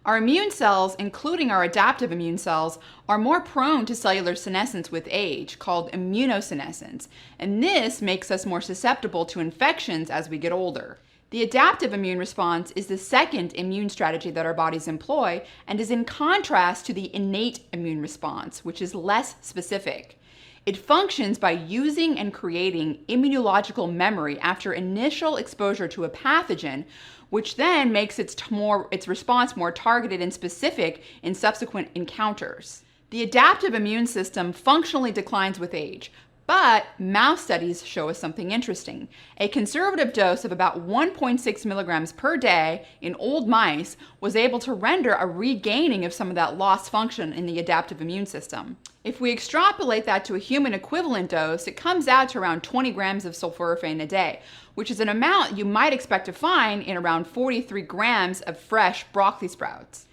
Our immune cells, including our adaptive immune cells, are more prone to cellular senescence with age, called immunosenescence, and this makes us more susceptible to infections as we get older. The adaptive immune response is the second immune strategy that our bodies employ and is in contrast to the innate immune response, which is less specific. It functions by using and creating immunological memory after initial exposure to a pathogen, which then makes its response more targeted and specific in subsequent encounters. The adaptive immune system functionally declines with age, but mouse studies show us something interesting. A conservative dose of about 1.6 milligrams per day in old mice was able to render a regaining of some of that lost function in the adaptive immune system. If we extrapolate that to a human equivalent dose, it comes out to around 20 grams of sulforaphane a day, which is an amount you might expect to find in around 43 grams of fresh broccoli sprouts.